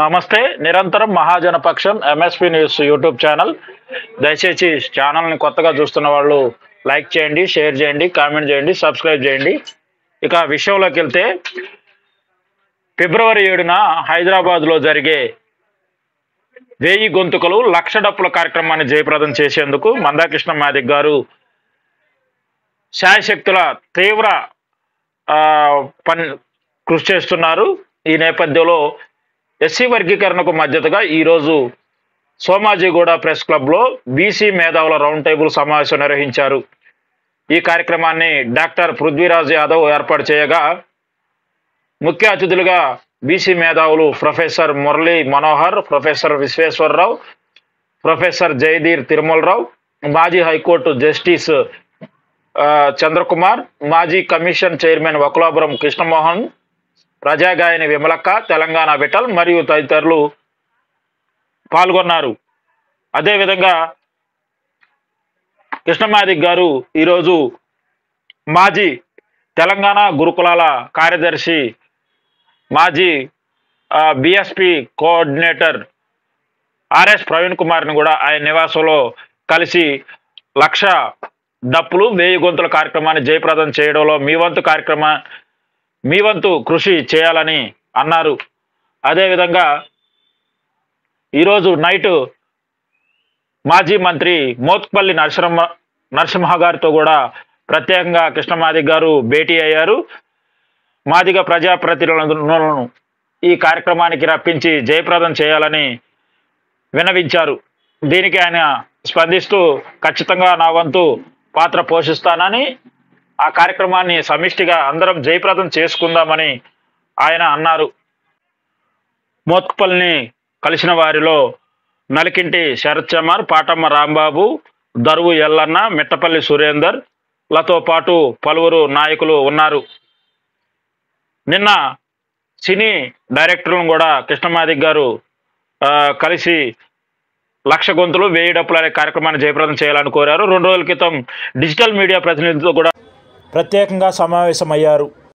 నమస్తే. నిరంతరం మహాజనపక్షం MSP news YouTube channel. దయచేసి ఛానల్ని కొత్తగా చూస్తున్న వాళ్ళు లైక్ చేయండి, షేర్ చేయండి, కామెంట్ చేయండి, సబ్స్క్రైబ్ చేయండి. ఇక విషయంలోకి వెళ్తే ఫిబ్రవరి 7న హైదరాబాద్లో జరిగే 1000 గొంతుకలు లక్ష డప్పుల కార్యక్రమాన్ని జయప్రదం చేసేందుకు మందాకృష్ణ మాదిగ గారు శాయశక్తుల తీవ్ర కృషి చేస్తున్నారు. ఈ నేపథ్యంలో ఎస్సీ వర్గీకరణకు మద్దతుగా ఈరోజు సోమాజిగూడ ప్రెస్ క్లబ్లో బీసీ మేధావుల రౌండ్ టేబుల్ సమావేశం నిర్వహించారు. ఈ కార్యక్రమాన్ని డాక్టర్ పృథ్వీరాజ్ యాదవ్ ఏర్పాటు చేయగా ముఖ్య అతిథులుగా బీసీ మేధావులు professor Murali Manohar, professor Visweswararao, professor Jayadheer Tirumalarao, మాజీ హైకోర్టు జస్టిస్ చంద్రకుమార్, మాజీ కమిషన్ చైర్మన్ వకులాపురం కృష్ణమోహన్, ప్రజాగాయని విమలక్క, తెలంగాణ విఠల్ మరియు తదితరులు పాల్గొన్నారు. అదేవిధంగా కృష్ణమాదిగ గారు ఈరోజు మాజీ తెలంగాణ గురుకులాల కార్యదర్శి, మాజీ బిఎస్పి కోఆర్డినేటర్ ఆర్ఎస్ ప్రవీణ్ కుమార్ని కూడా ఆయన నివాసంలో కలిసి లక్ష డప్పులు 1000 గొంతుల కార్యక్రమాన్ని జయప్రదం చేయడంలో మీ వంతు కృషి చేయాలని అన్నారు. అదేవిధంగా ఈరోజు నైట్ మాజీ మంత్రి మోత్పల్లి నరసింహ గారితో కూడా ప్రత్యేకంగా కృష్ణమాదిగ గారు భేటీ అయ్యారు. మాదిగ ప్రజాప్రతినిధులను ఈ కార్యక్రమానికి రప్పించి జయప్రదం చేయాలని విన్నవించారు. దీనికి ఆయన స్పందిస్తూ ఖచ్చితంగా నా వంతు పాత్ర పోషిస్తానని, ఆ కార్యక్రమాన్ని సమిష్టిగా అందరం జయప్రదం చేసుకుందామని ఆయన అన్నారు. మోత్పల్లిని కలిసిన వారిలో నలికింటి శరత్ చమర్, పాటమ్మ రాంబాబు, దరువు ఎల్లన్న, మిట్టపల్లి సురేందర్ లతో పాటు పలువురు నాయకులు ఉన్నారు. నిన్న సినీ డైరెక్టర్లను కూడా కృష్ణమాదిగ గారు కలిసి లక్ష గొంతులు 1000 డప్పులు అనే కార్యక్రమాన్ని జయప్రదం చేయాలని కోరారు. 2 రోజుల క్రితం డిజిటల్ మీడియా ప్రతినిధులతో కూడా ప్రత్యేకంగా సమావేశమయ్యారు.